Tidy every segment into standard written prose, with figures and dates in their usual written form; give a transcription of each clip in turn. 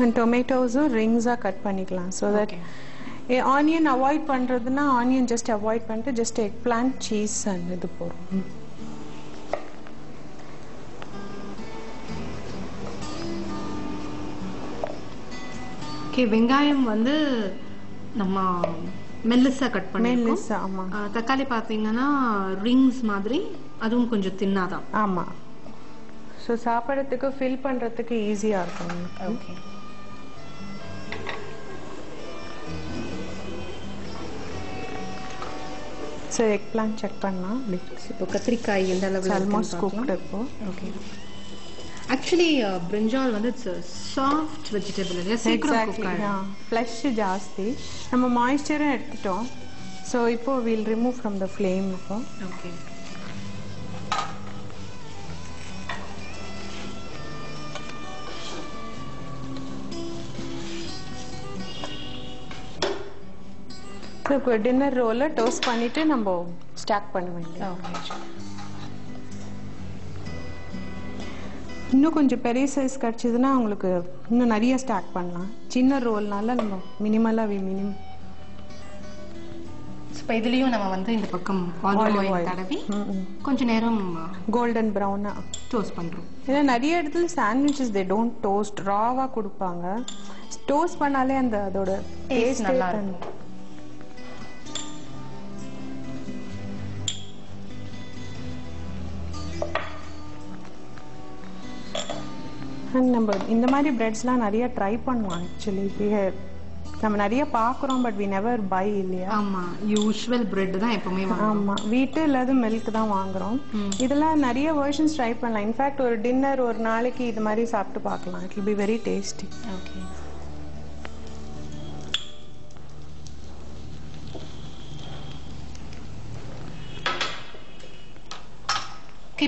And tomatoes rings cut பண்ணிக்கலாம் so that onion avoid பண்றதுனா onion just avoid பண்ணிட்டு just eggplant cheese and இது போறோம். Okay வெங்காயம் வந்து நம்ம மெல்லிசா கட் பண்ணிருக்கோம். மெல்லிசா ஆமா. தக்காளி பாத்தீங்கன்னா ரிங்ஸ் மாதிரி அதுவும் கொஞ்சம் தின்னாதான். ஆமா. சோ சாப்பிடுறதுக்கு ஃபில் பண்றதுக்கு ஈஸியா இருக்கும். ஓகே. சோ எக்பிளான்ட் செக் பண்ணலாம். இப்போ கத்திரிக்காய் எந்த அளவுல ஆல்மோஸ்ட் குக்ட் இப்போ. ஓகே. Actually brinjal வந்து it's a soft vegetable இல்லையா சீக்கிரம் குக் ஆகும். ஃப்ளஷ் ஜாஸ்தி. நம்ம மாய்ஸ்சரை எடுத்துட்டோம். So இப்போ we'll remove from the flame இப்போ. Okay. So இப்போ டின்னர் ரோல டோஸ்ட் பண்ணிட்டு நம்ம ஸ்டாக் பண்ண வேண்டியது. Okay. இன்னும் கொஞ்சம் பெரிய சைஸ் கிடைச்சதுன்னா உங்களுக்கு இன்னும் நிறைய ஸ்டாக் பண்ணலாம். சின்ன ரோல்னால நம்ம மினிமலா இப்போ இதுலயும் நம்ம வந்து இந்த பக்கம் ஆலிவ் ஆயில் தடவி கொஞ்ச நேரம் கோல்டன் பிரவுனா டோஸ்ட் பண்றோம். ஏன்னா நிறைய இடத்துல சாண்ட்விச்சஸ் தே டோன்ட் டோஸ்ட் ராவா கொடுப்பாங்க. டோஸ்ட் பண்ணாலே அந்த அதோட டேஸ்ட் நல்லா இருக்கும். நம்ம இந்த மாதிரி பிரெட்ஸ்லாம் நிறைய ட்ரை பண்ணுவோம். ஆக்சுவலி நம்ம நிறைய பாக்குறோம் பட் we never buy இல்லையா. ஆமா யூசுவல் பிரெட் தான் எப்பவுமே வாங்குறோம். ஆமா வீட்டு இல்லாத மில்க் தான் வாங்குறோம். இதெல்லாம் நிறைய வெர்ஷன்ஸ் ட்ரை பண்ணலாம். இன்ஃபேக்ட் ஒரு டின்னர் ஒரு நாளைக்கு இது மாதிரி சாப்பிட்டு பார்க்கலாம். It will be very tasty. Okay.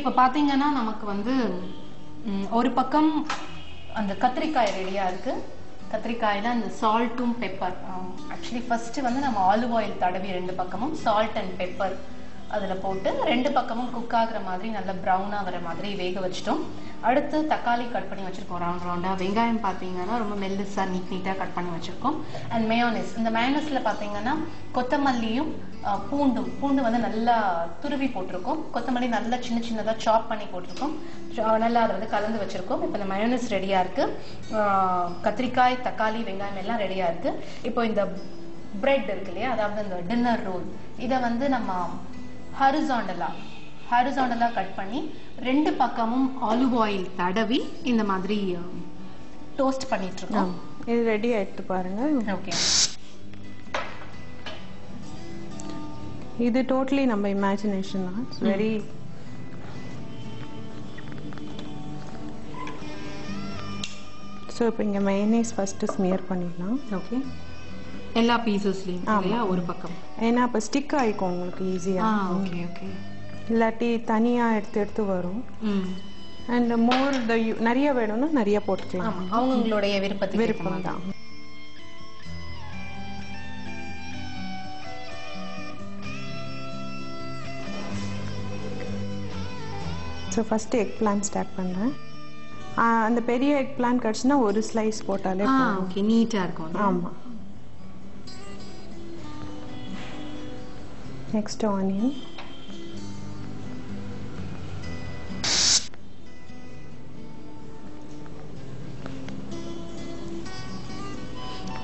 இப்போ பாத்தீங்கன்னா நமக்கு வந்து ஒரு பக்கம் அந்த கத்திரிக்காய் ரெடியா இருக்கு. கத்திரிக்காயில அந்த சால்ட்டும் பெப்பர் ஆக்சுவலி ஃபர்ஸ்ட் வந்து நம்ம ஆலிவ் ஆயில் தடவி ரெண்டு பக்கமும் சால்ட் அண்ட் பெப்பர் அதில் போட்டு ரெண்டு பக்கமும் குக் ஆகுற மாதிரி நல்ல ப்ரௌனா வர மாதிரி வேக வச்சிட்டோம். அடுத்து தக்காளி கட் பண்ணி வச்சிருக்கோம் ரவுண்ட் ரவுண்டா. வெங்காயம் பார்த்தீங்கன்னா ரொம்ப மெல்லிசா நீட்டாக கட் பண்ணி வச்சிருக்கோம். அண்ட் மேயோனிஸ், இந்த மேயோனிஸ்ல பார்த்தீங்கன்னா கொத்தமல்லியும் பூண்டு வந்து நல்லா துருவி போட்டிருக்கோம். கொத்தமல்லி நல்லா சின்ன சின்னதாக சாப் பண்ணி போட்டிருக்கோம். நல்லா அதை வந்து கலந்து வச்சிருக்கோம். இப்போ இந்த மயோனிஸ் ரெடியா இருக்கு. கத்திரிக்காய் தக்காளி வெங்காயம் எல்லாம் ரெடியா இருக்கு. இப்போ இந்த பிரெட் இருக்கு இல்லையா, அதாவது இந்த டின்னர் ரோல், இதை வந்து நம்ம ஹாரிசாண்டலா கட் பண்ணி ரெண்டு பக்கமும் ஆலிவ் ஆயில் தடவி இந்த மாதிரி டோஸ்ட் பண்ணிட்டு இருக்கோம். இது ரெடி ஆயிட்டு பாருங்க. ஓகே. இது டோட்டலி நம்ம இமேஜினேஷன் தான். இட்ஸ் வெரி சோ இப்போ இங்க மயோனைஸ் ஃபர்ஸ்ட் ஸ்மியர் பண்ணிடலாம். ஓகே. எல்லா பீசஸ்லயும் இல்லையா ஒரு பக்கம், ஏன்னா அப்ப ஸ்டிக் ஆயிக்கும் உங்களுக்கு ஈஸியா. Okay okay. இல்லாட்டி தனியா எடுத்து வரும். அண்ட் மோர் நிறைய வேணும்னா நிறைய போட்டுக்கலாம். அவங்களுடைய விருப்பம் தான். So first egg plan start பண்ணுறேன். அந்த பெரிய எக் பிளான் கிடச்சுன்னா ஒரு ஸ்லைஸ் போட்டாலே ஓகே நீட்டாக இருக்கும். ஆமாம். நெக்ஸ்ட் ஆனியன்,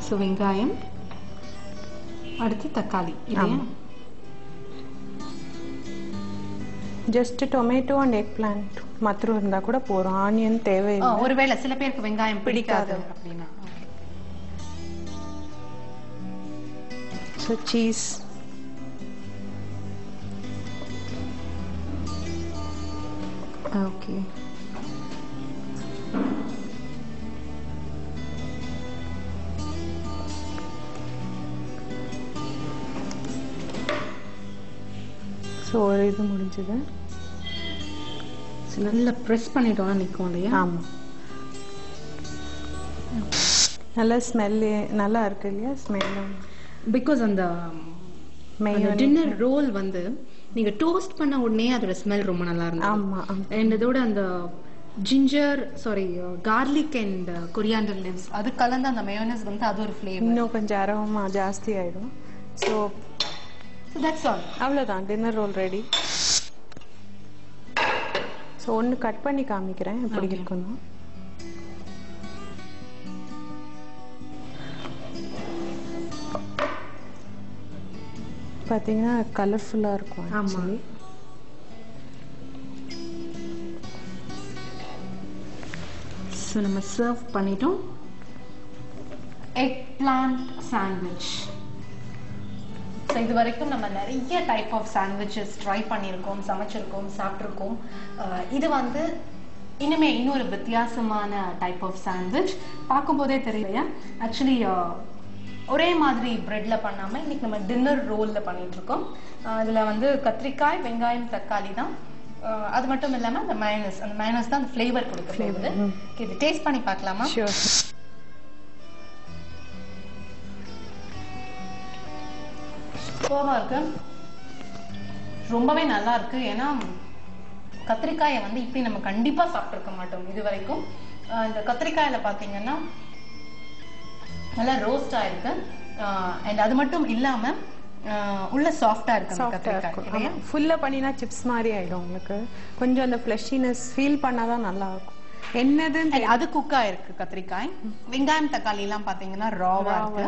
ஸோ வெங்காயம், அடுத்து தக்காளி. Just tomato and egg plant மாத்திரம் இருந்தா கூட போறோம். ஆனியன் தேவையில்லை. ஒருவேளை சில பேருக்கு வெங்காயம் பிடிக்காது அப்படின்னா. So cheese, okay. ஸோ ஒரு இது முடிஞ்சது. நல்லா ப்ரெஸ் பண்ணிட்டோம்னா நிற்கும் இல்லையா? ஆமாம். நல்லா ஸ்மெல்லு நல்லா இருக்கு இல்லையா? ஸ்மெல்லு பிகாஸ் அந்த டின்னர் ரோல் வந்து நீங்க டோஸ்ட் பண்ண உடனே அதோட ஸ்மெல் ரொம்ப நல்லா இருந்தது. ஆமா. அண்ட் இதோட அந்த ginger sorry garlic and coriander leaves அது கலந்து அந்த மயோனைஸ் வந்து அது ஒரு ஃப்ளேவர் இன்னும் கொஞ்சம் அரோமா ஜாஸ்தி ஆயிடும். So that's all. அவ்வளோதான், டின்னர் ரோல் ரெடி. ஸோ ஒன்று கட் பண்ணி காமிக்கிறேன் எப்படி இருக்கணும். பார்த்தீங்கன்னா கலர்ஃபுல்லாக இருக்கும். ஆக்சுவலி ஸோ நம்ம சர்வ் பண்ணிட்டோம். Egg plant sandwich. ஸோ இது வரைக்கும் நம்ம நிறைய டைப் ஆஃப் சாண்ட்விச்சஸ் ட்ரை பண்ணியிருக்கோம், சமைச்சிருக்கோம், சாப்பிட்ருக்கோம். இது வந்து இனிமே இன்னொரு வித்தியாசமான டைப் ஆஃப் சாண்ட்விச். பார்க்கும்போதே தெரியலையா, ஆக்சுவலி ஒரே மாதிரி பிரெட்ல பண்ணாம இன்னைக்கு நம்ம டின்னர் ரோல்ல பண்ணிட்டு இருக்கோம். இதுல வந்து கத்திரிக்காய், வெங்காயம், தக்காளி தான். அது மட்டும் இல்லாம அந்த மயோனைஸ் தான் அந்த ஃப்ளேவர் கொடுக்க போகுது. இது டேஸ்ட் பண்ணி பார்க்கலாமா? ஷூர். சூப்பரா இருக்கு, ரொம்பவே நல்லா இருக்கு. ஏன்னா கத்திரிக்காயை வந்து இப்படி நம்ம கண்டிப்பா சாப்பிட்டுருக்க மாட்டோம் இது வரைக்கும். இந்த கத்திரிக்காயில பாத்தீங்கன்னா நல்லா ரோஸ்ட் ஆயிருக்கு. அண்ட் அது மட்டும் இல்லாம உள்ள சாஃப்டா இருக்கு. ஃபுல்லா பண்ணினா சிப்ஸ் மாதிரி ஆயிடும். உங்களுக்கு கொஞ்சம் அந்த ஃப்ளஷினஸ் ஃபீல் பண்ணாதான் நல்லா இருக்கும். என்னது அது குக் ஆயிருக்கு கத்திரிக்காய். வெங்காயம், தக்காளி எல்லாம் பாத்தீங்கன்னா ராவா இருக்கு.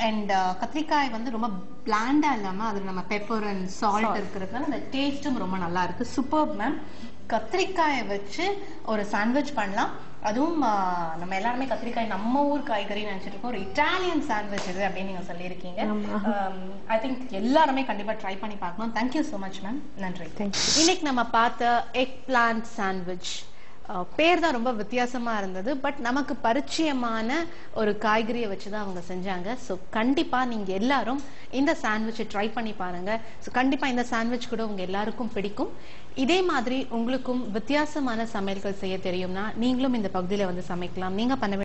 அண்ட் கத்திரிக்காய் வந்து ரொம்ப பிளாண்டா இல்லாம அது நம்ம பெப்பர் அண்ட் சால்ட் இருக்கிறதுனால அந்த டேஸ்டும் ரொம்ப நல்லா இருக்கு. Super ma'am. கத்திரிக்காயை வச்சு ஒரு சாண்ட்விச் பண்ணலாம். அதுவும் நம்ம எல்லாருமே கத்திரிக்காய் நம்ம ஊர் காய்கறி நினைச்சிட்டு இருக்கோம். ஒரு இட்டாலியன் சாண்ட்விச் இது அப்படின்னு நீங்க சொல்லியிருக்கீங்க. ஐ திங்க் எல்லாருமே கண்டிப்பா ட்ரை பண்ணி பார்க்கணும். Thank you so much ma'am. நன்றி. இன்னைக்கு நம்ம பார்த்த எக் பிளான்ட் சாண்ட்விச் பேர் தான் ரொம்ப வித்தியாசமா இருந்தது. பட் நமக்கு பரிச்சயமான ஒரு காய்கறியை வச்சுதான் அவங்க செஞ்சாங்க. ஸோ கண்டிப்பா நீங்க எல்லாரும் இந்த சாண்ட்விச்சை ட்ரை பண்ணி பாருங்க. ஸோ கண்டிப்பா இந்த சாண்ட்விச் கூட உங்க எல்லாருக்கும் பிடிக்கும். இதே மாதிரி உங்களுக்கும் வித்தியாசமான சமையல்கள் செய்ய தெரியும்னா நீங்களும் இந்த பகுதியில வந்து சமைக்கலாம். நீங்க பண்ண